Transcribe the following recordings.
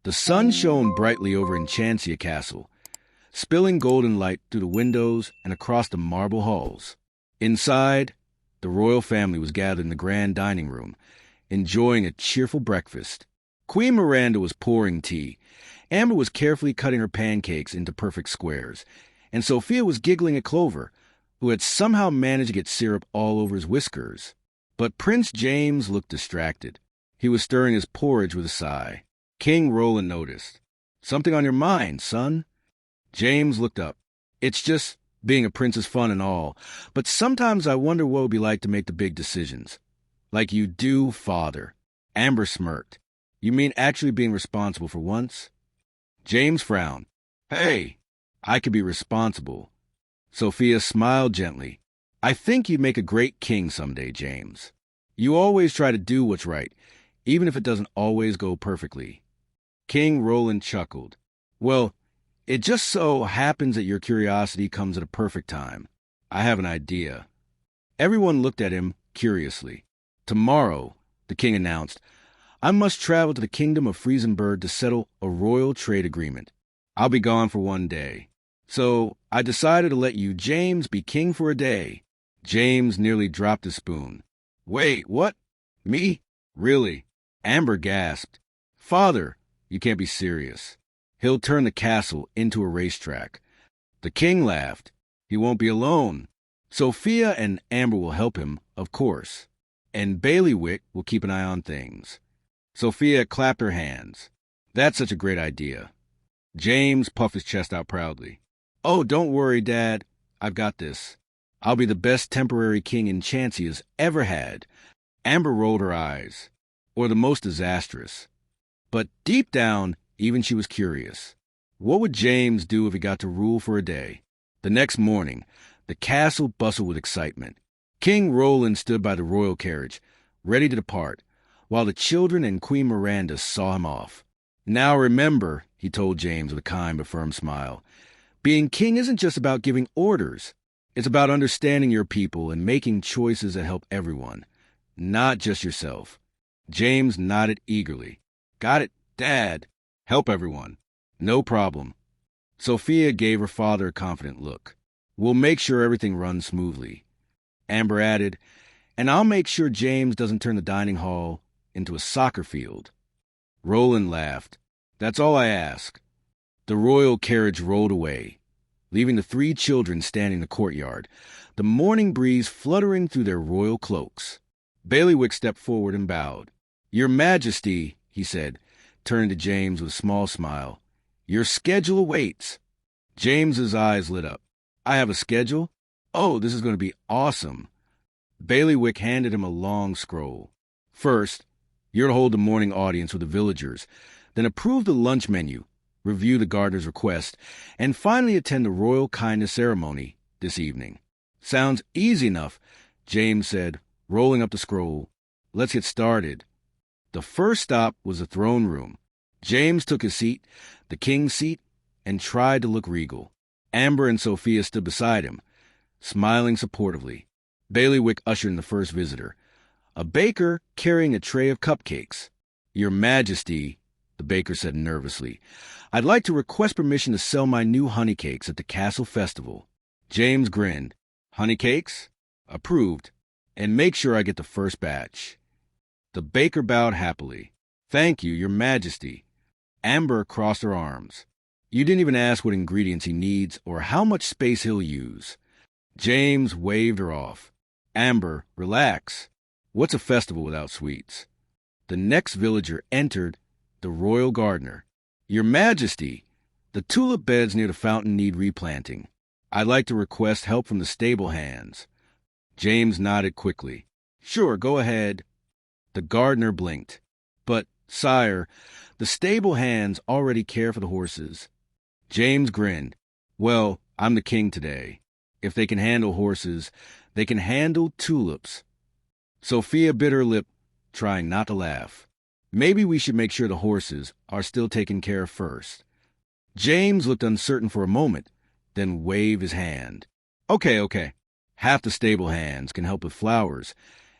The sun shone brightly over Enchancia Castle, spilling golden light through the windows and across the marble halls. Inside, the royal family was gathered in the grand dining room, enjoying a cheerful breakfast. Queen Miranda was pouring tea, Amber was carefully cutting her pancakes into perfect squares, and Sofia was giggling at Clover, who had somehow managed to get syrup all over his whiskers. But Prince James looked distracted. He was stirring his porridge with a sigh. King Roland noticed. "Something on your mind, son?" James looked up. "It's just being a prince is fun and all, but sometimes I wonder what it would be like to make the big decisions. Like you do, father." Amber smirked. "You mean actually being responsible for once?" James frowned. "Hey, I could be responsible." Sofia smiled gently. "I think you'd make a great king someday, James. You always try to do what's right, even if it doesn't always go perfectly." King Roland chuckled. "Well, it just so happens that your curiosity comes at a perfect time. I have an idea." Everyone looked at him curiously. "Tomorrow," the king announced, "I must travel to the kingdom of Friesenberg to settle a royal trade agreement. I'll be gone for one day. So I decided to let you, James, be king for a day." James nearly dropped his spoon. "Wait, what? Me? Really?" Amber gasped. "Father, you can't be serious. He'll turn the castle into a racetrack." The king laughed. "He won't be alone. Sofia and Amber will help him, of course. And Bailiwick will keep an eye on things." Sofia clapped her hands. "That's such a great idea." James puffed his chest out proudly. "Oh, don't worry, Dad. I've got this. I'll be the best temporary king Enchancia's ever had." Amber rolled her eyes. "Or the most disastrous." But deep down, even she was curious. What would James do if he got to rule for a day? The next morning, the castle bustled with excitement. King Roland stood by the royal carriage, ready to depart, while the children and Queen Miranda saw him off. "Now remember," he told James with a kind but firm smile, "being king isn't just about giving orders. It's about understanding your people and making choices that help everyone, not just yourself." James nodded eagerly. "Got it, Dad. Help everyone. No problem." Sofia gave her father a confident look. "We'll make sure everything runs smoothly." Amber added, "And I'll make sure James doesn't turn the dining hall into a soccer field." Roland laughed. "That's all I ask." The royal carriage rolled away, leaving the three children standing in the courtyard, the morning breeze fluttering through their royal cloaks. Bailiwick stepped forward and bowed. "Your Majesty," he said, turning to James with a small smile, "your schedule awaits." James's eyes lit up. "I have a schedule? Oh, this is going to be awesome." Bailiwick handed him a long scroll. "First, you're to hold the morning audience with the villagers, then approve the lunch menu, review the gardener's request, and finally attend the royal kindness ceremony this evening." "Sounds easy enough," James said, rolling up the scroll. "Let's get started." The first stop was the throne room. James took his seat, the king's seat, and tried to look regal. Amber and Sofia stood beside him, smiling supportively. Bailiwick ushered in the first visitor, a baker carrying a tray of cupcakes. "Your Majesty," the baker said nervously, "I'd like to request permission to sell my new honey cakes at the castle festival." James grinned. "Honey cakes? Approved. And make sure I get the first batch." The baker bowed happily. "Thank you, Your Majesty." Amber crossed her arms. "You didn't even ask what ingredients he needs or how much space he'll use." James waved her off. "Amber, relax. What's a festival without sweets?" The next villager entered, the royal gardener. "Your Majesty, the tulip beds near the fountain need replanting. I'd like to request help from the stable hands." James nodded quickly. "Sure, go ahead." The gardener blinked. "But, sire, the stable hands already care for the horses." James grinned. "Well, I'm the king today. If they can handle horses, they can handle tulips." Sofia bit her lip, trying not to laugh. "Maybe we should make sure the horses are still taken care of first." James looked uncertain for a moment, then waved his hand. Okay. Half the stable hands can help with flowers.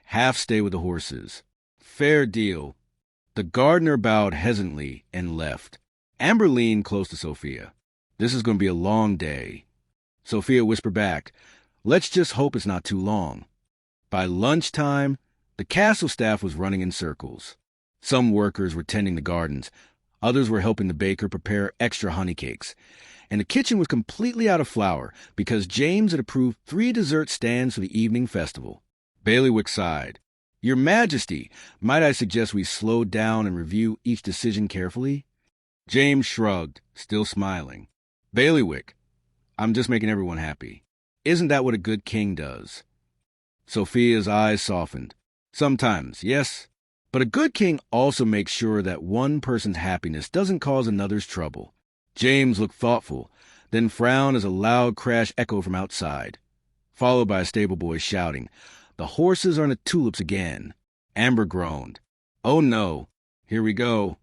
Half stay with the horses. Fair deal." The gardener bowed hesitantly and left. Amber leaned close to Sophia. "This is going to be a long day." Sophia whispered back, "Let's just hope it's not too long." By lunchtime, the castle staff was running in circles. Some workers were tending the gardens, others were helping the baker prepare extra honey cakes, and the kitchen was completely out of flour because James had approved 3 dessert stands for the evening festival. Bailiwick sighed. "Your Majesty, might I suggest we slow down and review each decision carefully?" James shrugged, still smiling. "Bailiwick, I'm just making everyone happy. Isn't that what a good king does?" Sophia's eyes softened. "Sometimes, yes. But a good king also makes sure that one person's happiness doesn't cause another's trouble." James looked thoughtful, then frowned as a loud crash echoed from outside, followed by a stable boy shouting, "The horses are in the tulips again." Amber groaned. "Oh no, here we go."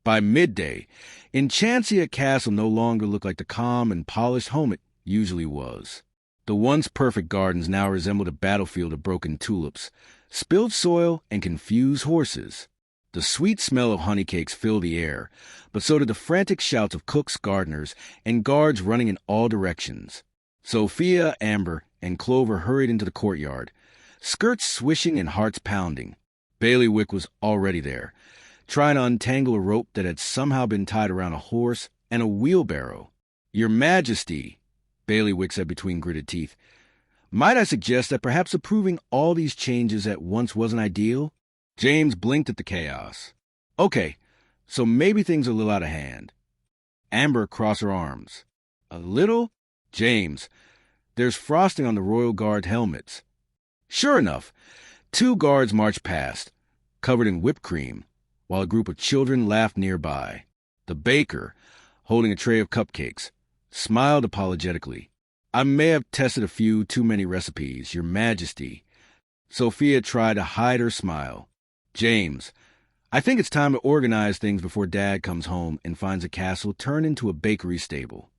By midday, Enchancia Castle no longer looked like the calm and polished home it usually was. The once perfect gardens now resembled a battlefield of broken tulips, spilled soil, and confused horses. The sweet smell of honey cakes filled the air, but so did the frantic shouts of cooks, gardeners, and guards running in all directions. Sophia, Amber, and Clover hurried into the courtyard, skirts swishing and hearts pounding. Bailiwick was already there, trying to untangle a rope that had somehow been tied around a horse and a wheelbarrow. "Your Majesty," Bailiwick said between gritted teeth, "might I suggest that perhaps approving all these changes at once wasn't ideal?" James blinked at the chaos. "Okay, so maybe things are a little out of hand." Amber crossed her arms. "A little?" "James, there's frosting on the Royal Guard helmets." Sure enough, 2 guards marched past, covered in whipped cream, while a group of children laughed nearby. The baker, holding a tray of cupcakes, smiled apologetically. "I may have tested a few too many recipes, Your Majesty." Sophia tried to hide her smile. "James, I think it's time to organize things before Dad comes home and finds the castle turned into a bakery stable."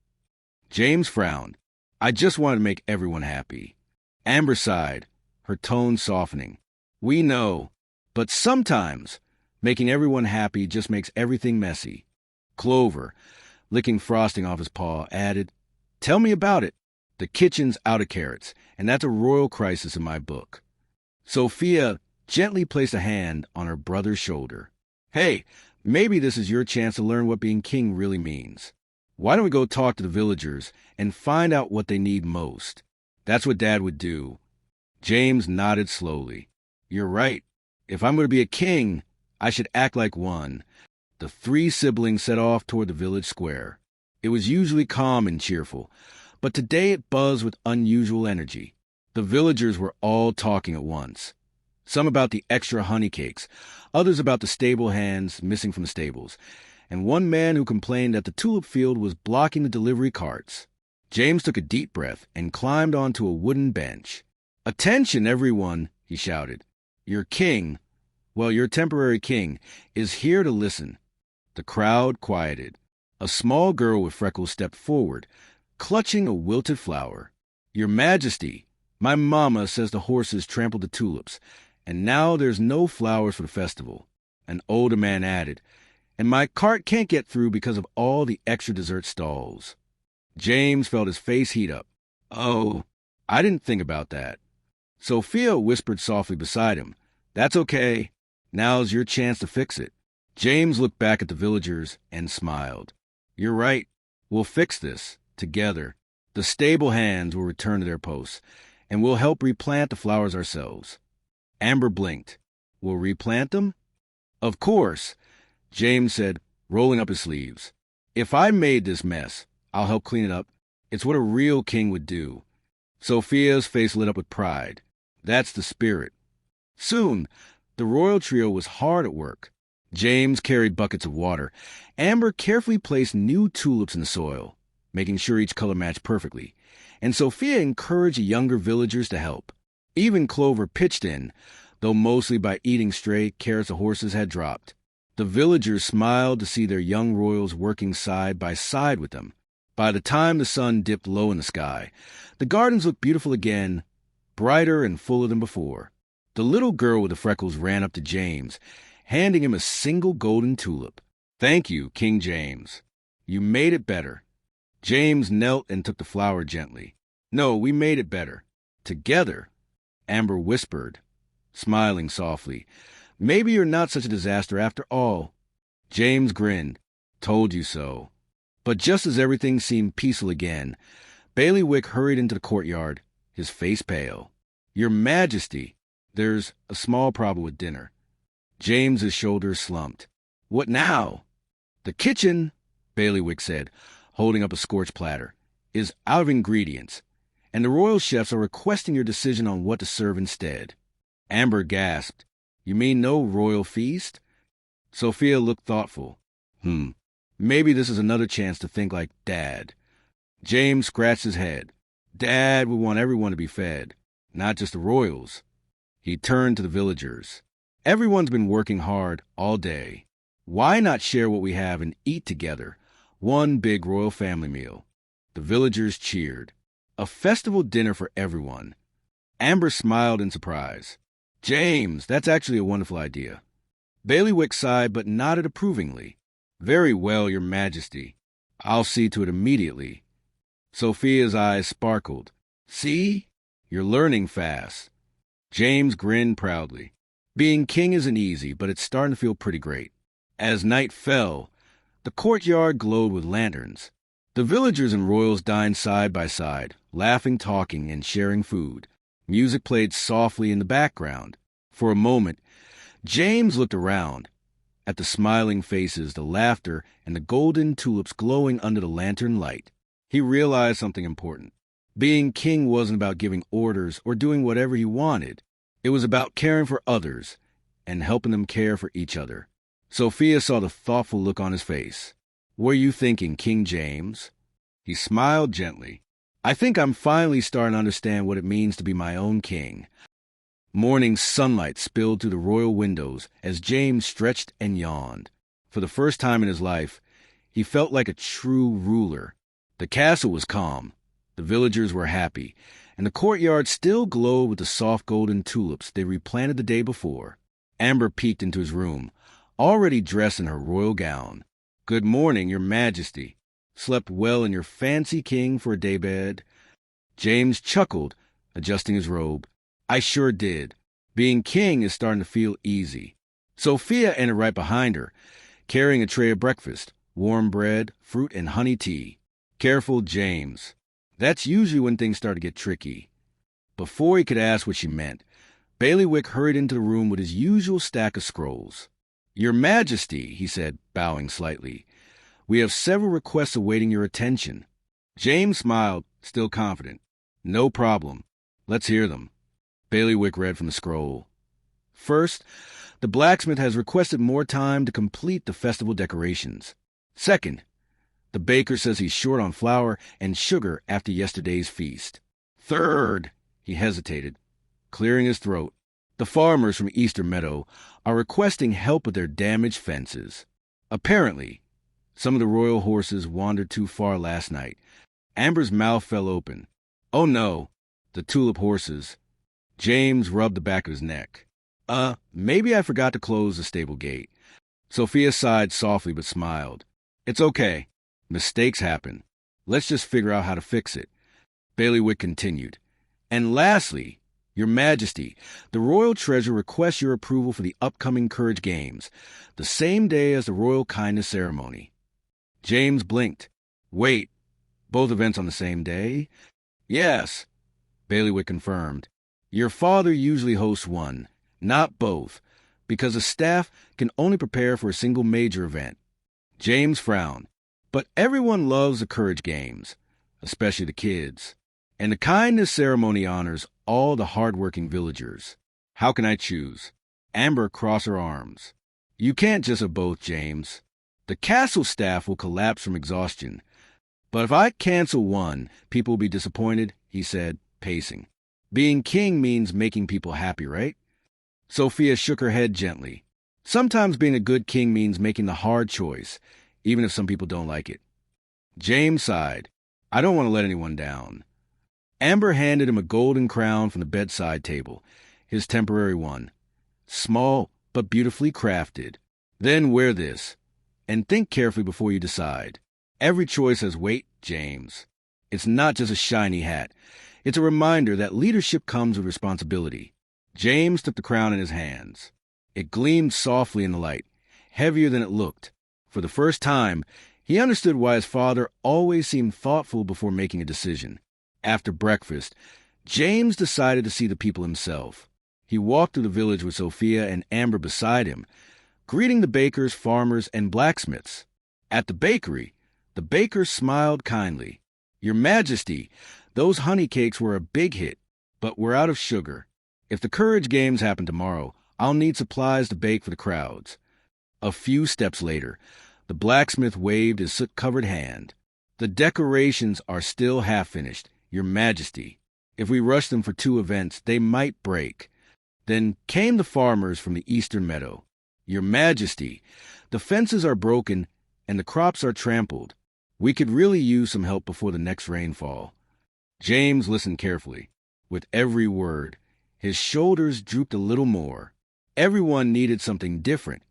James frowned. "I just wanted to make everyone happy." Amber sighed, her tone softening. "We know, but sometimes making everyone happy just makes everything messy." Clover, licking frosting off his paw, added, "Tell me about it. The kitchen's out of carrots, and that's a royal crisis in my book." Sophia gently placed a hand on her brother's shoulder. "Hey, maybe this is your chance to learn what being king really means. Why don't we go talk to the villagers and find out what they need most? That's what Dad would do." James nodded slowly. "You're right. If I'm going to be a king, I should act like one." The 3 siblings set off toward the village square. It was usually calm and cheerful, but today it buzzed with unusual energy. The villagers were all talking at once. Some about the extra honey cakes, others about the stable hands missing from the stables, and one man who complained that the tulip field was blocking the delivery carts. James took a deep breath and climbed onto a wooden bench. "Attention, everyone," he shouted. "Your king, well, your temporary king, is here to listen." The crowd quieted. A small girl with freckles stepped forward, clutching a wilted flower. "Your Majesty, my mama says the horses trampled the tulips, and now there's no flowers for the festival." An older man added, "And my cart can't get through because of all the extra dessert stalls." James felt his face heat up. "Oh, I didn't think about that." Sophia whispered softly beside him, "That's okay. Now's your chance to fix it." James looked back at the villagers and smiled. "You're right. We'll fix this, together. The stable hands will return to their posts, and we'll help replant the flowers ourselves." Amber blinked. "We'll replant them?" "Of course," James said, rolling up his sleeves. "If I made this mess, I'll help clean it up. It's what a real king would do." Sophia's face lit up with pride. "That's the spirit." Soon, the royal trio was hard at work. James carried buckets of water. Amber carefully placed new tulips in the soil, making sure each color matched perfectly. And Sophia encouraged the younger villagers to help. Even Clover pitched in, though mostly by eating stray carrots the horses had dropped. The villagers smiled to see their young royals working side by side with them. By the time the sun dipped low in the sky, the gardens looked beautiful again, brighter and fuller than before. The little girl with the freckles ran up to James, handing him a single golden tulip. "Thank you, King James. You made it better." James knelt and took the flower gently. "No, we made it better. Together," Amber whispered, smiling softly. "Maybe you're not such a disaster after all." James grinned. "Told you so." But just as everything seemed peaceful again, Bailiwick hurried into the courtyard, his face pale. "Your Majesty, there's a small problem with dinner." James's shoulders slumped. "What now?" "The kitchen," Bailiwick said, holding up a scorched platter, "is out of ingredients, and the royal chefs are requesting your decision on what to serve instead." Amber gasped. "You mean no royal feast?" Sophia looked thoughtful. Maybe this is another chance to think like Dad." James scratched his head. "Dad would want everyone to be fed, not just the royals." He turned to the villagers. "Everyone's been working hard all day. Why not share what we have and eat together? One big royal family meal." The villagers cheered. A festival dinner for everyone. Amber smiled in surprise. "James, that's actually a wonderful idea." Bailiwick sighed but nodded approvingly. "Very well, Your Majesty. I'll see to it immediately." Sophia's eyes sparkled. "See? You're learning fast." James grinned proudly. Being king isn't easy, but it's starting to feel pretty great. As night fell, the courtyard glowed with lanterns. The villagers and royals dined side by side, laughing, talking, and sharing food. Music played softly in the background. For a moment, James looked around, at the smiling faces, the laughter, and the golden tulips glowing under the lantern light. He realized something important. Being king wasn't about giving orders or doing whatever he wanted. It was about caring for others and helping them care for each other. Sophia saw the thoughtful look on his face. "What are you thinking, King James?" He smiled gently. "I think I'm finally starting to understand what it means to be my own king." Morning sunlight spilled through the royal windows as James stretched and yawned. For the first time in his life, he felt like a true ruler. The castle was calm, the villagers were happy, and the courtyard still glowed with the soft golden tulips they replanted the day before. Amber peeked into his room, already dressed in her royal gown. "Good morning, Your Majesty. Slept well in your fancy king for a daybed?" James chuckled, adjusting his robe. "I sure did. Being king is starting to feel easy." Sophia entered right behind her, carrying a tray of breakfast, warm bread, fruit, and honey tea. "Careful, James. That's usually when things start to get tricky." Before he could ask what she meant, Bailiwick hurried into the room with his usual stack of scrolls. "Your Majesty," he said, bowing slightly, "we have several requests awaiting your attention." James smiled, still confident. "No problem. Let's hear them." Bailiwick read from the scroll. "First, the blacksmith has requested more time to complete the festival decorations. Second, the baker says he's short on flour and sugar after yesterday's feast. Third," he hesitated, clearing his throat, "the farmers from Easter Meadow are requesting help with their damaged fences. Apparently, some of the royal horses wandered too far last night." Amber's mouth fell open. "Oh no, the tulip horses." James rubbed the back of his neck. Maybe I forgot to close the stable gate." Sophia sighed softly but smiled. "It's okay. Mistakes happen. Let's just figure out how to fix it." Bailiwick continued. "And lastly, Your Majesty, the royal treasurer requests your approval for the upcoming Courage Games, the same day as the Royal Kindness Ceremony." James blinked. "Wait, both events on the same day?" "Yes," Bailiwick confirmed. "Your father usually hosts one, not both, because the staff can only prepare for a single major event." James frowned. "But everyone loves the Courage Games, especially the kids. And the Kindness Ceremony honors all the hard-working villagers. How can I choose?" Amber crossed her arms. "You can't just have both, James. The castle staff will collapse from exhaustion. But if I cancel one, people will be disappointed," he said, pacing. "Being king means making people happy, right?" Sophia shook her head gently. "Sometimes being a good king means making the hard choice, even if some people don't like it." James sighed. "I don't want to let anyone down." Amber handed him a golden crown from the bedside table, his temporary one. "Small, but beautifully crafted. Then wear this, and think carefully before you decide. Every choice has weight, James. It's not just a shiny hat. It's a reminder that leadership comes with responsibility. James took the crown in his hands. It gleamed softly in the light, heavier than it looked. For the first time, he understood why his father always seemed thoughtful before making a decision. After breakfast, James decided to see the people himself. He walked through the village with Sofia and Amber beside him, greeting the bakers, farmers, and blacksmiths. At the bakery, the baker smiled kindly. "Your Majesty, those honey cakes were a big hit, but we're out of sugar. If the Courage Games happen tomorrow, I'll need supplies to bake for the crowds." A few steps later, the blacksmith waved his soot-covered hand. "The decorations are still half-finished, Your Majesty. If we rush them for 2 events, they might break." Then came the farmers from the eastern meadow. "Your Majesty, the fences are broken and the crops are trampled. We could really use some help before the next rainfall." James listened carefully. With every word, his shoulders drooped a little more. Everyone needed something different,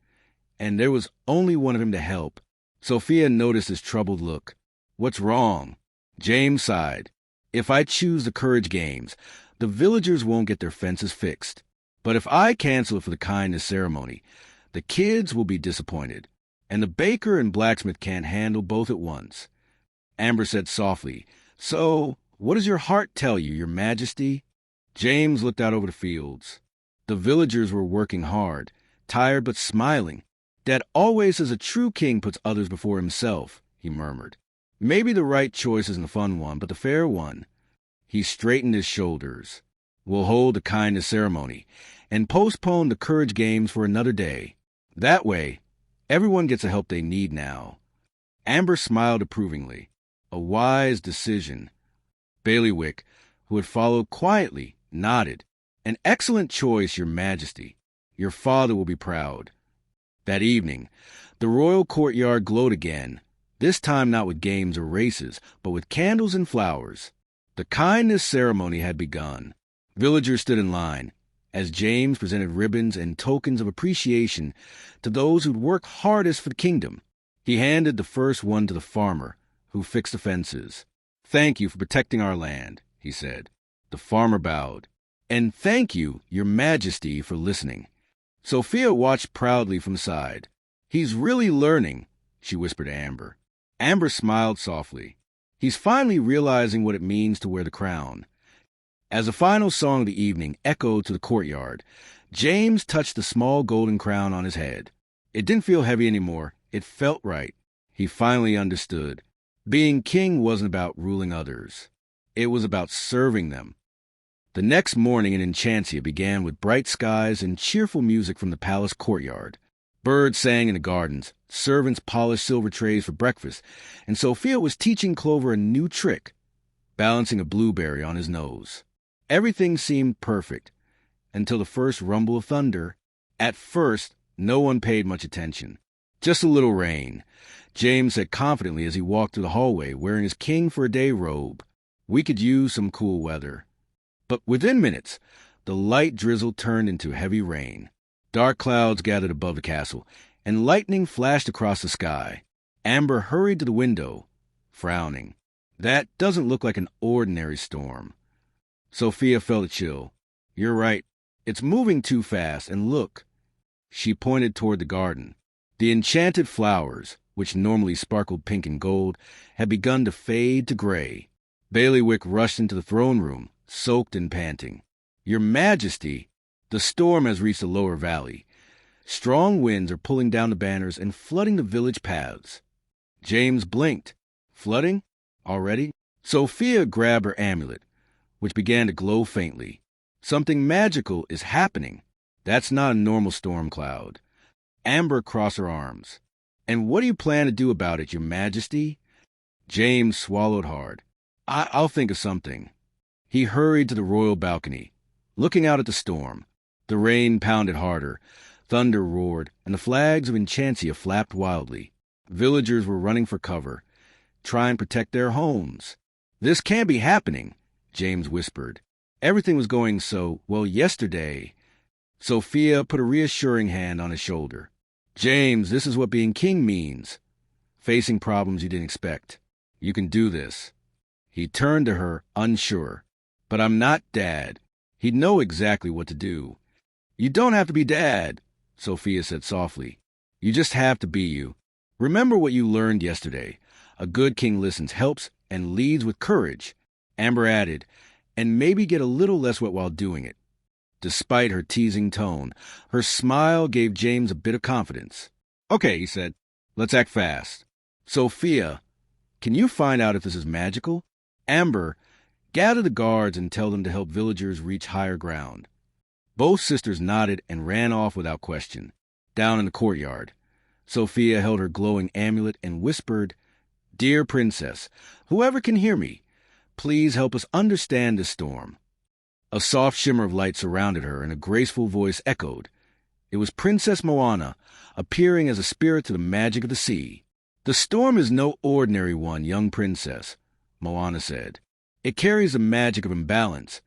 and there was only one of him to help. Sofia noticed his troubled look. "What's wrong?" James sighed. "If I choose the Courage Games, the villagers won't get their fences fixed. But if I cancel it for the kindness ceremony, the kids will be disappointed, and the baker and blacksmith can't handle both at once." Amber said softly, "So, what does your heart tell you, Your Majesty?" James looked out over the fields. The villagers were working hard, tired but smiling. "Dad always says a true king puts others before himself," he murmured. "Maybe the right choice isn't the fun one, but the fair one." He straightened his shoulders. "We'll hold the kindness ceremony and postpone the Courage Games for another day. That way, everyone gets the help they need now." Amber smiled approvingly. A wise decision. Bailiwick, who had followed quietly, nodded. "An excellent choice, Your Majesty. Your father will be proud." That evening, the royal courtyard glowed again, this time not with games or races, but with candles and flowers. The kindness ceremony had begun. Villagers stood in line, as James presented ribbons and tokens of appreciation to those who'd worked hardest for the kingdom. He handed the first one to the farmer, who fixed the fences. "Thank you for protecting our land," he said. The farmer bowed. "And thank you, Your Majesty, for listening." Sofia watched proudly from the side. "He's really learning," she whispered to Amber. Amber smiled softly. "He's finally realizing what it means to wear the crown." As the final song of the evening echoed to the courtyard, James touched the small golden crown on his head. It didn't feel heavy anymore. It felt right. He finally understood. Being king wasn't about ruling others. It was about serving them. The next morning in Enchancia began with bright skies and cheerful music from the palace courtyard. Birds sang in the gardens, servants polished silver trays for breakfast, and Sofia was teaching Clover a new trick, balancing a blueberry on his nose. Everything seemed perfect, until the first rumble of thunder. At first, no one paid much attention. "Just a little rain," James said confidently as he walked through the hallway wearing his king for a day robe. "We could use some cool weather." But within minutes, the light drizzle turned into heavy rain. Dark clouds gathered above the castle, and lightning flashed across the sky. Amber hurried to the window, frowning. "That doesn't look like an ordinary storm." Sofia felt a chill. "You're right. It's moving too fast, and look." She pointed toward the garden. The enchanted flowers, which normally sparkled pink and gold, had begun to fade to gray. Bailiwick rushed into the throne room, soaked and panting. "Your Majesty, the storm has reached the lower valley. Strong winds are pulling down the banners and flooding the village paths." James blinked. "Flooding? Already?" Sofia grabbed her amulet, which began to glow faintly. "Something magical is happening. That's not a normal storm cloud." Amber crossed her arms. "And what do you plan to do about it, Your Majesty?" James swallowed hard. I'll think of something." He hurried to the royal balcony, looking out at the storm. The rain pounded harder, thunder roared, and the flags of Enchancia flapped wildly. Villagers were running for cover, trying to protect their homes. "This can't be happening," James whispered. "Everything was going so well yesterday." Sophia put a reassuring hand on his shoulder. James, this is what being king means. Facing problems you didn't expect. You can do this. He turned to her, unsure. But I'm not Dad. He'd know exactly what to do. You don't have to be Dad, Sophia said softly. You just have to be you. Remember what you learned yesterday. A good king listens, helps, and leads with courage. Amber added, and maybe get a little less wet while doing it. Despite her teasing tone, her smile gave James a bit of confidence. Okay, he said. Let's act fast. Sophia, can you find out if this is magical? Amber, gather the guards and tell them to help villagers reach higher ground. Both sisters nodded and ran off without question. Down in the courtyard, Sophia held her glowing amulet and whispered, Dear Princess, whoever can hear me, please help us understand this storm. A soft shimmer of light surrounded her, and a graceful voice echoed. It was Princess Moana, appearing as a spirit to the magic of the sea. The storm is no ordinary one, young princess, Moana said. It carries the magic of imbalance.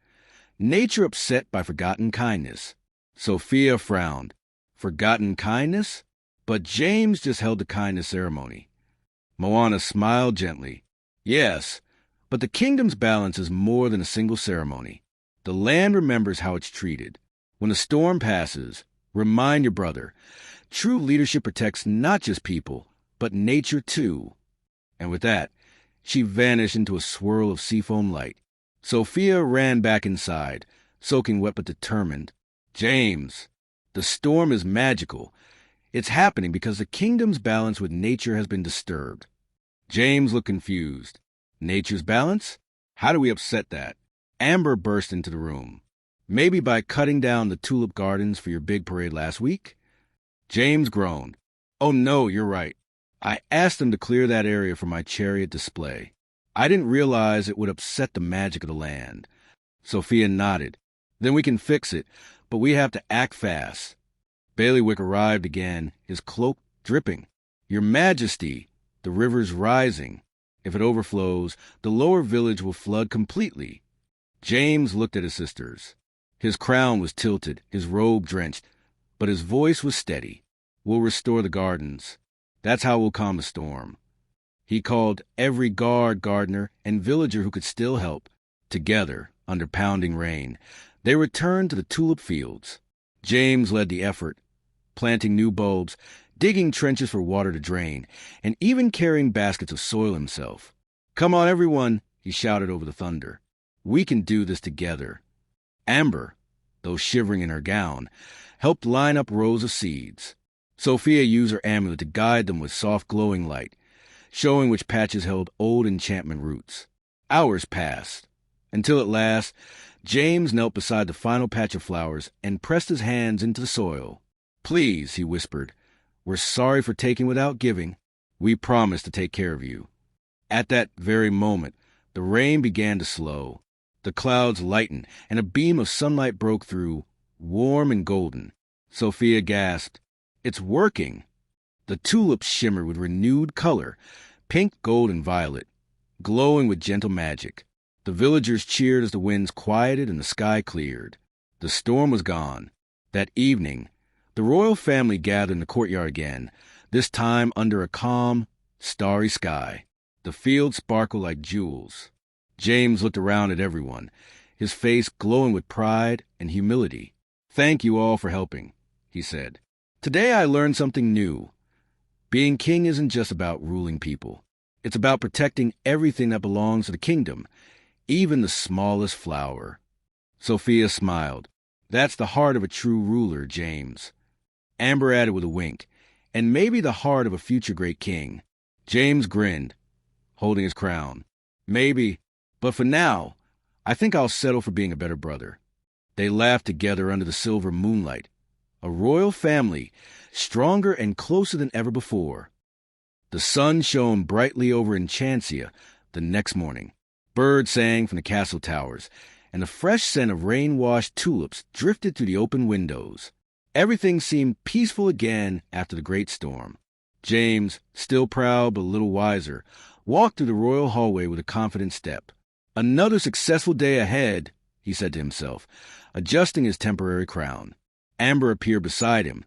Nature upset by forgotten kindness. Sophia frowned. Forgotten kindness? But James just held the kindness ceremony. Moana smiled gently. Yes, but the kingdom's balance is more than a single ceremony. The land remembers how it's treated. When the storm passes, remind your brother, true leadership protects not just people, but nature too. And with that, she vanished into a swirl of seafoam light. Sophia ran back inside, soaking wet but determined. James, the storm is magical. It's happening because the kingdom's balance with nature has been disturbed. James looked confused. Nature's balance? How do we upset that? Amber burst into the room. Maybe by cutting down the tulip gardens for your big parade last week? James groaned. Oh no, you're right. I asked them to clear that area for my chariot display. I didn't realize it would upset the magic of the land. Sophia nodded. Then we can fix it, but we have to act fast. Bailiwick arrived again, his cloak dripping. Your Majesty, the river's rising. If it overflows, the lower village will flood completely. James looked at his sisters. His crown was tilted, his robe drenched, but his voice was steady. We'll restore the gardens. That's how we'll calm the storm. He called every gardener, and villager who could still help. Together, under pounding rain, they returned to the tulip fields. James led the effort, planting new bulbs, digging trenches for water to drain, and even carrying baskets of soil himself. Come on, everyone, he shouted over the thunder. We can do this together. Amber, though shivering in her gown, helped line up rows of seeds. Sophia used her amulet to guide them with soft glowing light, showing which patches held old enchantment roots. Hours passed, until at last, James knelt beside the final patch of flowers and pressed his hands into the soil. Please, he whispered, we're sorry for taking without giving. We promise to take care of you. At that very moment, the rain began to slow. The clouds lightened, and a beam of sunlight broke through, warm and golden. Sophia gasped, It's working. The tulips shimmered with renewed color, pink, gold, and violet, glowing with gentle magic. The villagers cheered as the winds quieted and the sky cleared. The storm was gone. That evening, the royal family gathered in the courtyard again, this time under a calm, starry sky. The fields sparkled like jewels. James looked around at everyone, his face glowing with pride and humility. Thank you all for helping, he said. Today I learned something new. Being king isn't just about ruling people. It's about protecting everything that belongs to the kingdom, even the smallest flower. Sophia smiled. That's the heart of a true ruler, James. Amber added with a wink, and maybe the heart of a future great king. James grinned, holding his crown. Maybe, but for now, I think I'll settle for being a better brother. They laughed together under the silver moonlight. A royal family, stronger and closer than ever before. The sun shone brightly over Enchancia the next morning. Birds sang from the castle towers, and the fresh scent of rain-washed tulips drifted through the open windows. Everything seemed peaceful again after the great storm. James, still proud but a little wiser, walked through the royal hallway with a confident step. Another successful day ahead, he said to himself, adjusting his temporary crown. Amber appeared beside him,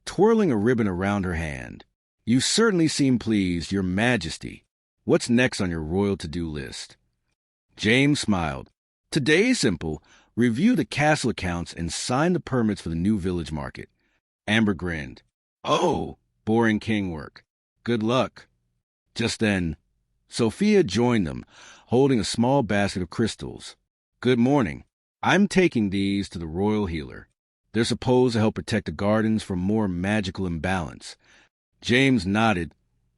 twirling a ribbon around her hand. "You certainly seem pleased, Your Majesty. What's next on your royal to-do list?" James smiled. "Today's simple. Review the castle accounts and sign the permits for the new village market." Amber grinned. "Oh, boring king work. Good luck." Just then, Sofia joined them, holding a small basket of crystals. "Good morning. I'm taking these to the royal healer. They're supposed to help protect the gardens from more magical imbalance." James nodded,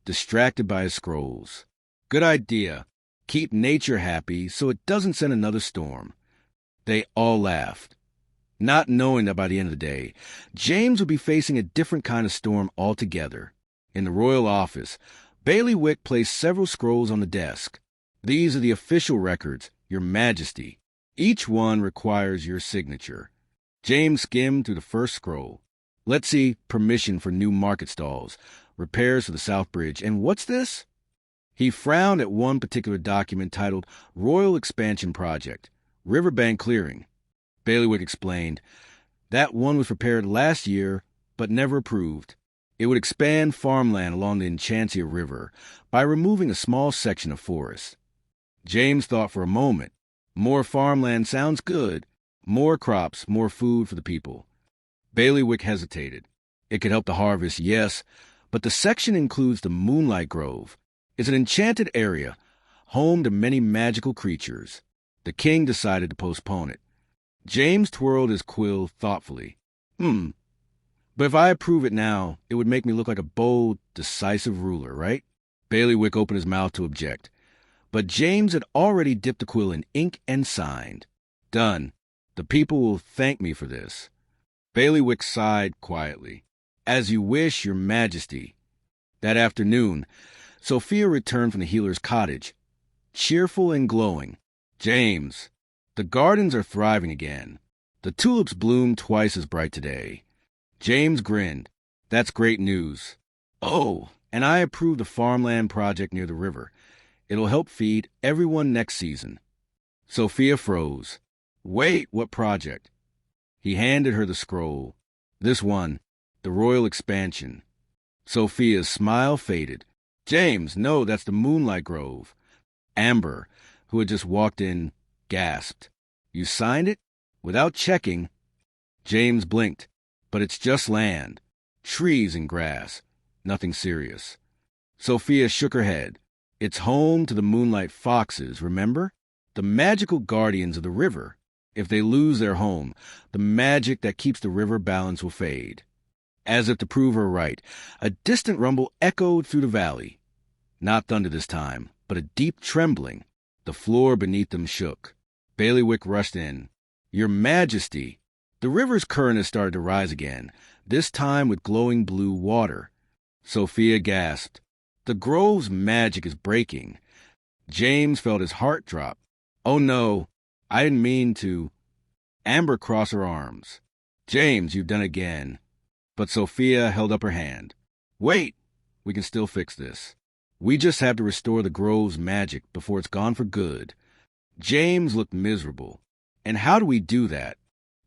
distracted by his scrolls. "Good idea. Keep nature happy so it doesn't send another storm." They all laughed, not knowing that by the end of the day, James would be facing a different kind of storm altogether. In the royal office, Bailiwick placed several scrolls on the desk. "These are the official records, Your Majesty. Each one requires your signature." James skimmed through the first scroll. "Let's see, permission for new market stalls, repairs for the South Bridge, and what's this?" He frowned at one particular document titled Royal Expansion Project, Riverbank Clearing. Bailiwick explained, "That one was prepared last year, but never approved. It would expand farmland along the Enchancia River by removing a small section of forest." James thought for a moment. More farmland sounds good. More crops, more food for the people. Bailiwick hesitated. It could help the harvest, yes, but the section includes the Moonlight Grove. It's an enchanted area, home to many magical creatures. The king decided to postpone it. James twirled his quill thoughtfully. But if I approve it now, it would make me look like a bold, decisive ruler, right?" Bailiwick opened his mouth to object, but James had already dipped the quill in ink and signed. "Done. The people will thank me for this." Bailiwick sighed quietly. "As you wish, Your Majesty." That afternoon, Sofia returned from the healer's cottage, cheerful and glowing. "James, the gardens are thriving again. The tulips bloom twice as bright today." James grinned. "That's great news. Oh, and I approve the farmland project near the river. It'll help feed everyone next season." Sofia froze. "Wait, what project?" He handed her the scroll. "This one, the Royal Expansion." Sofia's smile faded. "James, no, that's the Moonlight Grove." Amber, who had just walked in, gasped. "You signed it? Without checking?" James blinked. "But it's just land. Trees and grass. Nothing serious." Sofia shook her head. "It's home to the Moonlight Foxes, remember? The magical guardians of the river. If they lose their home, the magic that keeps the river balanced will fade." As if to prove her right, a distant rumble echoed through the valley. Not thunder this time, but a deep trembling. The floor beneath them shook. Bailiwick rushed in. "Your Majesty!" The river's current had started to rise again, this time with glowing blue water. Sofia gasped. "The grove's magic is breaking." James felt his heart drop. "Oh no, I didn't mean to." Amber crossed her arms. "James, you've done it again." But Sofia held up her hand. "Wait, we can still fix this. We just have to restore the grove's magic before it's gone for good." James looked miserable. "And how do we do that?"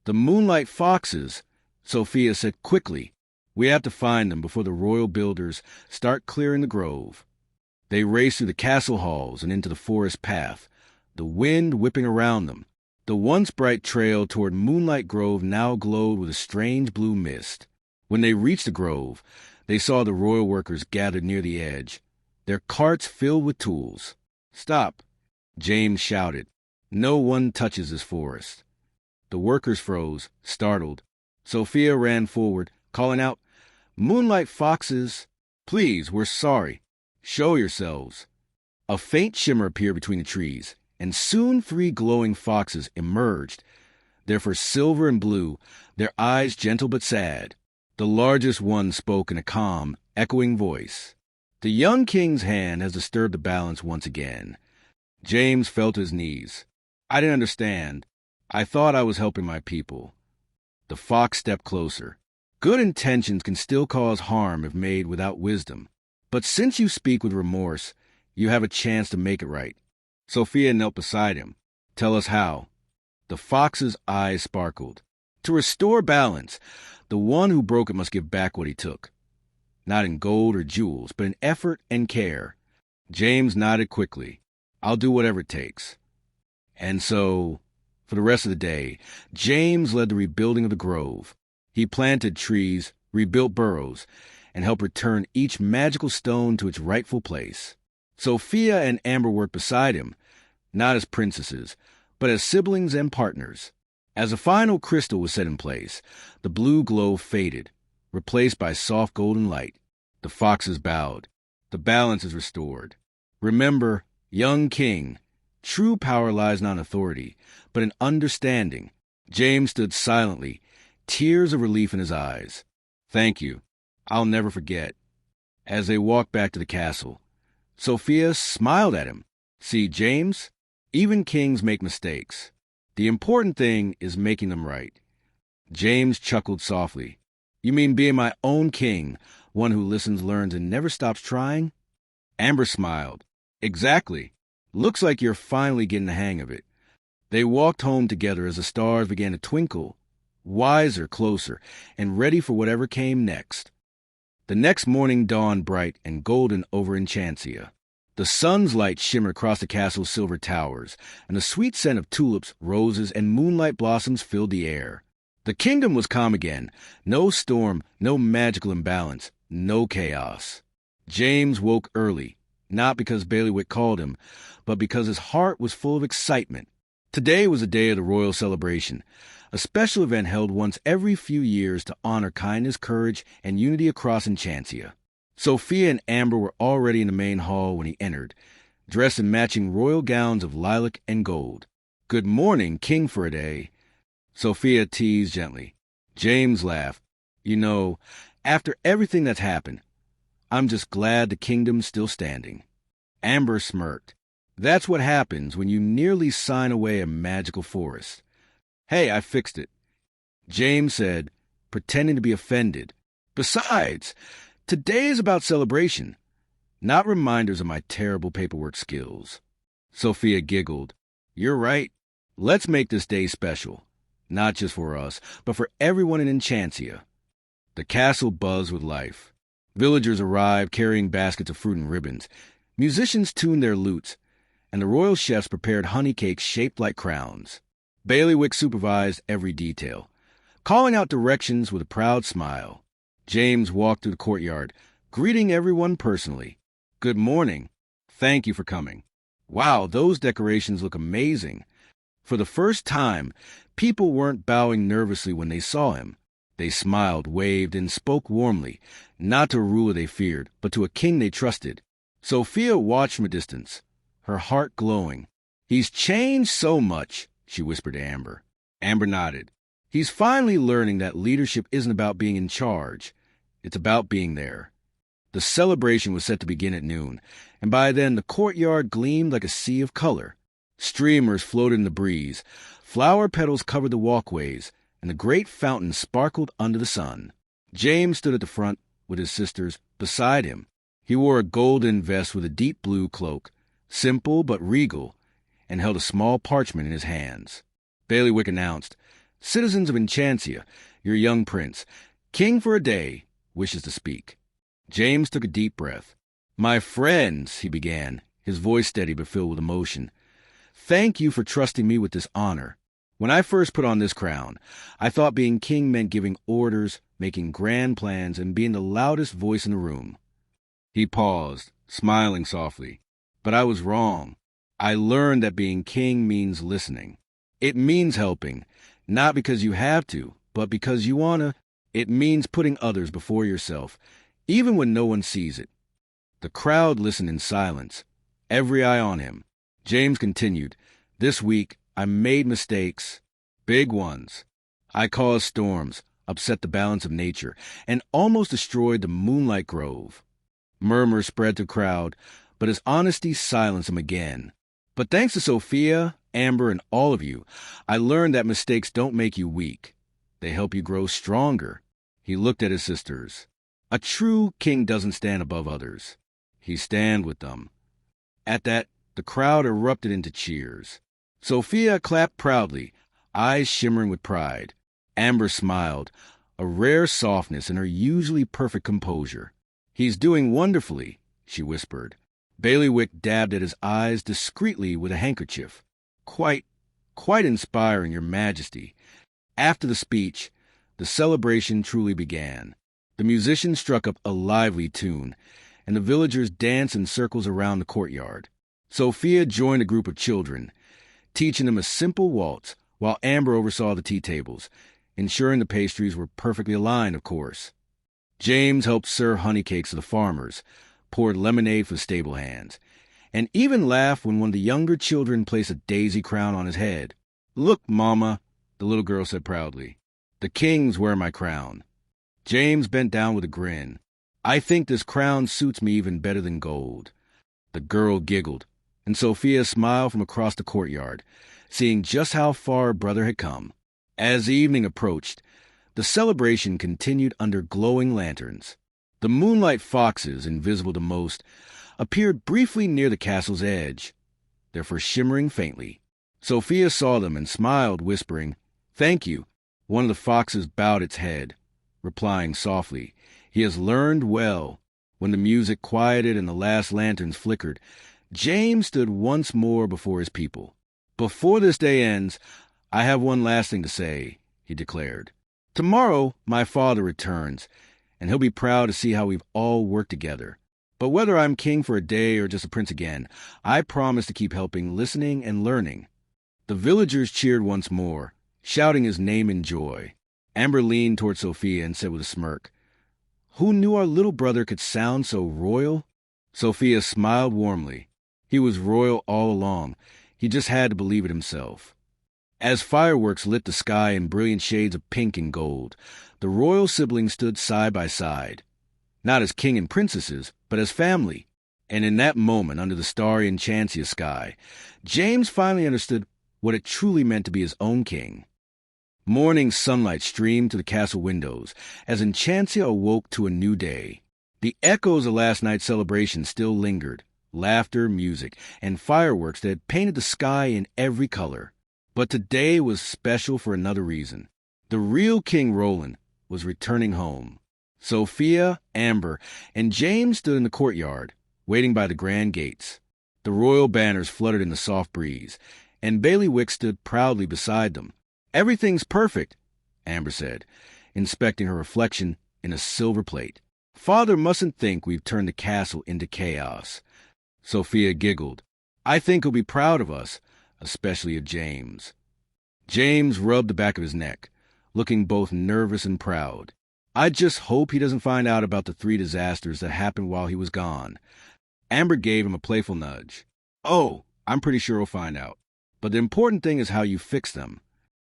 "The Moonlight Foxes," Sofia said quickly. "We have to find them before the royal builders start clearing the grove." They raced through the castle halls and into the forest path, the wind whipping around them. The once bright trail toward Moonlight Grove now glowed with a strange blue mist. When they reached the grove, they saw the royal workers gathered near the edge, their carts filled with tools. "Stop!" James shouted. "No one touches this forest." The workers froze, startled. Sofia ran forward, calling out, "Moonlight Foxes, please, we're sorry. Show yourselves." A faint shimmer appeared between the trees, and soon 3 glowing foxes emerged. Their fur silver and blue, their eyes gentle but sad. The largest one spoke in a calm, echoing voice. "The young king's hand has disturbed the balance once again." James fell to his knees. "I didn't understand. I thought I was helping my people." The fox stepped closer. "Good intentions can still cause harm if made without wisdom. But since you speak with remorse, you have a chance to make it right." Sofia knelt beside him. "Tell us how." The fox's eyes sparkled. To restore balance, the one who broke it must give back what he took. Not in gold or jewels, but in effort and care. James nodded quickly. I'll do whatever it takes. And so, for the rest of the day, James led the rebuilding of the grove. He planted trees, rebuilt burrows, and helped return each magical stone to its rightful place. Sofia and Amber worked beside him, not as princesses, but as siblings and partners. As the final crystal was set in place, the blue glow faded, replaced by soft golden light. The foxes bowed. The balance is restored. Remember, young king, true power lies not in authority, but in understanding. James stood silently, tears of relief in his eyes. Thank you. I'll never forget. As they walked back to the castle, Sofia smiled at him. See, James, even kings make mistakes. The important thing is making them right. James chuckled softly. You mean being my own king, one who listens, learns, and never stops trying? Amber smiled. Exactly. Looks like you're finally getting the hang of it. They walked home together as the stars began to twinkle, wiser, closer, and ready for whatever came next. The next morning dawned bright and golden over Enchancia. The sun's light shimmered across the castle's silver towers, and the sweet scent of tulips, roses, and moonlight blossoms filled the air. The kingdom was calm again. No storm, no magical imbalance, no chaos. James woke early, not because Bailiwick called him, but because his heart was full of excitement. Today was the day of the royal celebration, a special event held once every few years to honor kindness, courage, and unity across Enchancia. Sofia and Amber were already in the main hall when he entered, dressed in matching royal gowns of lilac and gold. Good morning, King for a day. Sofia teased gently. James laughed. You know, after everything that's happened, I'm just glad the kingdom's still standing. Amber smirked. That's what happens when you nearly sign away a magical forest. Hey, I fixed it. James said, pretending to be offended. Besides, today is about celebration, not reminders of my terrible paperwork skills. Sofia giggled. You're right. Let's make this day special, not just for us, but for everyone in Enchancia. The castle buzzed with life. Villagers arrived carrying baskets of fruit and ribbons. Musicians tuned their lutes, and the royal chefs prepared honey cakes shaped like crowns. Bailiwick supervised every detail, calling out directions with a proud smile. James walked through the courtyard, greeting everyone personally. Good morning. Thank you for coming. Wow, those decorations look amazing. For the first time, people weren't bowing nervously when they saw him. They smiled, waved, and spoke warmly, not to a ruler they feared, but to a king they trusted. Sofia watched from a distance, her heart glowing. He's changed so much, she whispered to Amber. Amber nodded. He's finally learning that leadership isn't about being in charge. It's about being there. The celebration was set to begin at noon, and by then the courtyard gleamed like a sea of color. Streamers floated in the breeze, flower petals covered the walkways, and the great fountain sparkled under the sun. James stood at the front with his sisters beside him. He wore a golden vest with a deep blue cloak, simple but regal, and held a small parchment in his hands. Bailiwick announced, Citizens of Enchancia, your young prince, king for a day, wishes to speak. James took a deep breath. My friends, he began, his voice steady but filled with emotion. Thank you for trusting me with this honor. When I first put on this crown, I thought being king meant giving orders, making grand plans, and being the loudest voice in the room. He paused, smiling softly. But I was wrong. I learned that being king means listening. It means helping, not because you have to, but because you wanna. It means putting others before yourself, even when no one sees it. The crowd listened in silence, every eye on him. James continued, This week, I made mistakes, big ones. I caused storms, upset the balance of nature, and almost destroyed the moonlight grove. Murmurs spread to the crowd, but his honesty silenced him again. But thanks to Sofia, Amber, and all of you, I learned that mistakes don't make you weak. They help you grow stronger. He looked at his sisters. A true king doesn't stand above others. He stands with them. At that, the crowd erupted into cheers. Sofia clapped proudly, eyes shimmering with pride. Amber smiled, a rare softness in her usually perfect composure. "He's doing wonderfully," she whispered. Bailiwick dabbed at his eyes discreetly with a handkerchief. Quite inspiring, Your Majesty." After the speech, the celebration truly began. The musicians struck up a lively tune, and the villagers danced in circles around the courtyard. Sofia joined a group of children, teaching them a simple waltz, while Amber oversaw the tea tables, ensuring the pastries were perfectly aligned, of course. James helped serve honey cakes to the farmers, poured lemonade for the stable hands, and even laughed when one of the younger children placed a daisy crown on his head. "Look, Mama," the little girl said proudly. "The kings wear my crown." James bent down with a grin. "I think this crown suits me even better than gold." The girl giggled, and Sofia smiled from across the courtyard, seeing just how far her brother had come. As evening approached, the celebration continued under glowing lanterns. The moonlight foxes, invisible to most, appeared briefly near the castle's edge, therefore shimmering faintly. Sofia saw them and smiled, whispering, "Thank you." One of the foxes bowed its head, replying softly, "He has learned well." When the music quieted and the last lanterns flickered, James stood once more before his people. "Before this day ends, I have one last thing to say," he declared. "Tomorrow my father returns, and he'll be proud to see how we've all worked together. But whether I'm king for a day or just a prince again, I promise to keep helping, listening, and learning." The villagers cheered once more, shouting his name in joy. Amber leaned toward Sofia and said with a smirk, "Who knew our little brother could sound so royal?" Sofia smiled warmly. He was royal all along. He just had to believe it himself. As fireworks lit the sky in brilliant shades of pink and gold, the royal siblings stood side by side, not as king and princesses, but as family. And in that moment, under the starry Enchancia sky, James finally understood what it truly meant to be his own king. Morning sunlight streamed to the castle windows as Enchancia awoke to a new day. The echoes of last night's celebration still lingered, laughter, music, and fireworks that had painted the sky in every color. But today was special for another reason. The real King Roland was returning home. Sofia, Amber, and James stood in the courtyard, waiting by the grand gates. The royal banners fluttered in the soft breeze, and Bailiwick stood proudly beside them. "Everything's perfect," Amber said, inspecting her reflection in a silver plate. "Father mustn't think we've turned the castle into chaos." Sofia giggled. "I think he'll be proud of us, especially of James." James rubbed the back of his neck, looking both nervous and proud. "I just hope he doesn't find out about the 3 disasters that happened while he was gone." Amber gave him a playful nudge. "Oh, I'm pretty sure he'll find out. But the important thing is how you fix them."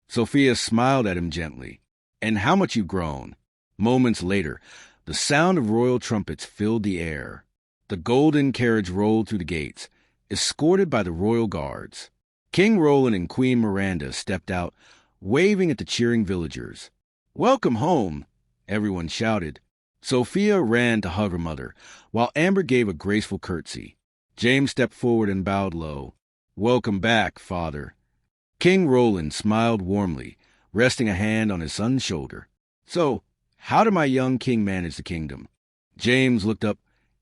Sofia smiled at him gently. "And how much you've grown." Moments later, the sound of royal trumpets filled the air. The golden carriage rolled through the gates, escorted by the royal guards. King Roland and Queen Miranda stepped out, waving at the cheering villagers. "Welcome home," everyone shouted. Sofia ran to hug her mother, while Amber gave a graceful curtsy. James stepped forward and bowed low. "Welcome back, father." King Roland smiled warmly, resting a hand on his son's shoulder. "So, how did my young king manage the kingdom?" James looked up,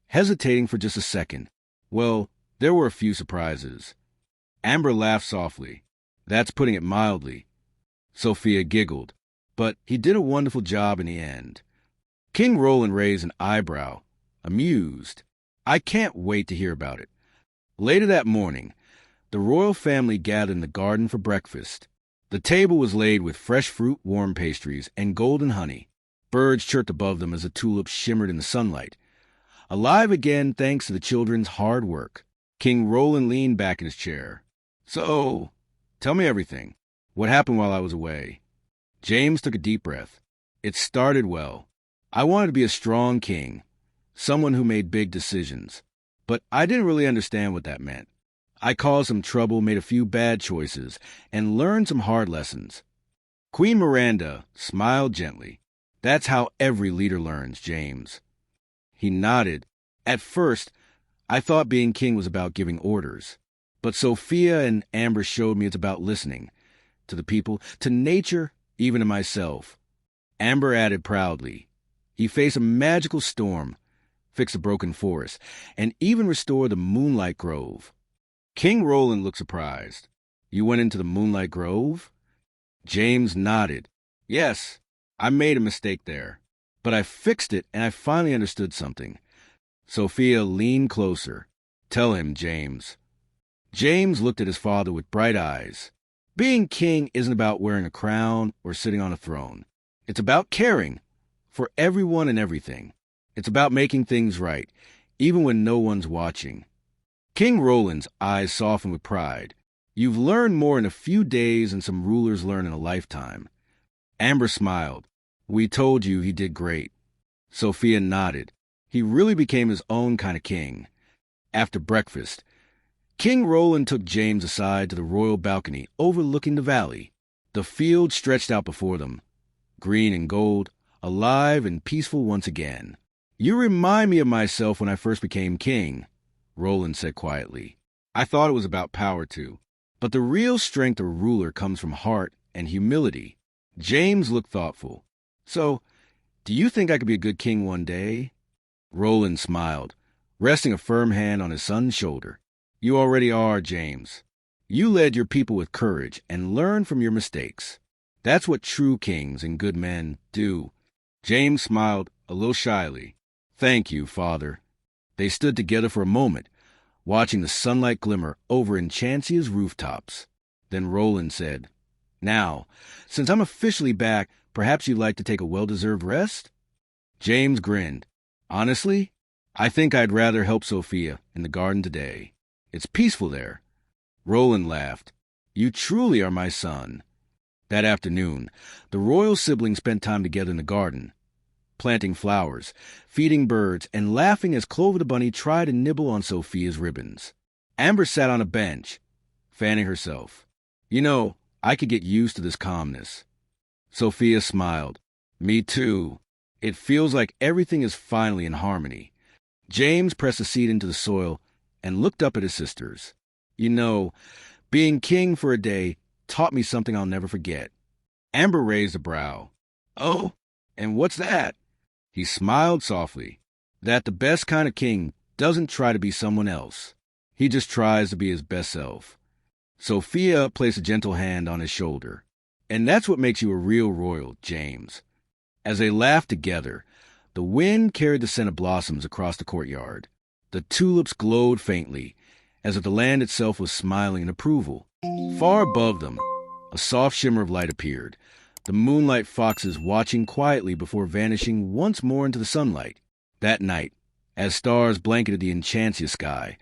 hesitating for just a second. "Well, there were a few surprises." Amber laughed softly. "That's putting it mildly." Sofia giggled. "But he did a wonderful job in the end." King Roland raised an eyebrow, amused. "I can't wait to hear about it." Later that morning, the royal family gathered in the garden for breakfast. The table was laid with fresh fruit, warm pastries, and golden honey. Birds chirped above them as the tulips shimmered in the sunlight. Alive again thanks to the children's hard work. King Roland leaned back in his chair. "So, tell me everything. What happened while I was away?" James took a deep breath. "It started well. I wanted to be a strong king, someone who made big decisions. But I didn't really understand what that meant. I caused some trouble, made a few bad choices, and learned some hard lessons." Queen Miranda smiled gently. "That's how every leader learns, James." He nodded. "At first, I thought being king was about giving orders. But Sofia and Amber showed me it's about listening to the people, to nature, even to myself. Amber added proudly. He faced a magical storm, fixed a broken forest, and even restored the Moonlight Grove. King Roland looked surprised. You went into the Moonlight Grove? James nodded. Yes, I made a mistake there. But I fixed it, and I finally understood something. Sofia leaned closer. Tell him, James. James looked at his father with bright eyes. Being king isn't about wearing a crown or sitting on a throne. It's about caring for everyone and everything. It's about making things right, even when no one's watching. King Roland's eyes softened with pride. You've learned more in a few days than some rulers learn in a lifetime. Amber smiled. We told you he did great. Sofia nodded. He really became his own kind of king. After breakfast, King Roland took James aside to the royal balcony overlooking the valley. The field stretched out before them, green and gold, alive and peaceful once again. You remind me of myself when I first became king, Roland said quietly. I thought it was about power too, but the real strength of a ruler comes from heart and humility. James looked thoughtful. So, do you think I could be a good king one day? Roland smiled, resting a firm hand on his son's shoulder. You already are, James. You led your people with courage and learned from your mistakes. That's what true kings and good men do. James smiled a little shyly. Thank you, Father. They stood together for a moment, watching the sunlight glimmer over Enchancia's rooftops. Then Roland said, Now, since I'm officially back, perhaps you'd like to take a well-deserved rest? James grinned. Honestly, I think I'd rather help Sofia in the garden today. It's peaceful there. Roland laughed. You truly are my son. That afternoon, the royal siblings spent time together in the garden, planting flowers, feeding birds, and laughing as Clover the bunny tried to nibble on Sofia's ribbons. Amber sat on a bench, fanning herself. You know, I could get used to this calmness. Sofia smiled. Me too. It feels like everything is finally in harmony. James pressed a seed into the soil and looked up at his sisters. You know, being king for a day taught me something I'll never forget. Amber raised a brow. Oh, and what's that? He smiled softly. That the best kind of king doesn't try to be someone else. He just tries to be his best self. Sofia placed a gentle hand on his shoulder. And that's what makes you a real royal, James. As they laughed together, the wind carried the scent of blossoms across the courtyard. The tulips glowed faintly, as if the land itself was smiling in approval. Far above them, a soft shimmer of light appeared, the moonlight foxes watching quietly before vanishing once more into the sunlight. That night, as stars blanketed the Enchancia sky,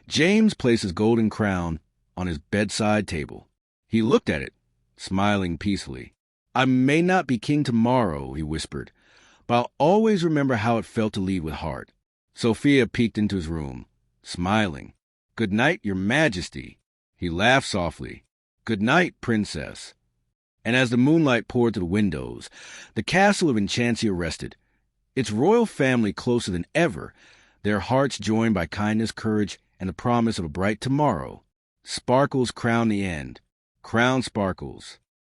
James placed his golden crown on his bedside table. He looked at it, smiling peacefully. I may not be king tomorrow, he whispered, but I'll always remember how it felt to lead with heart. Sofia peeked into his room, smiling. Good night, your majesty. He laughed softly. Good night, princess. And as the moonlight poured through the windows, the castle of Enchancia rested, its royal family closer than ever, their hearts joined by kindness, courage, and the promise of a bright tomorrow. Sparkles crown the end. Crown sparkles.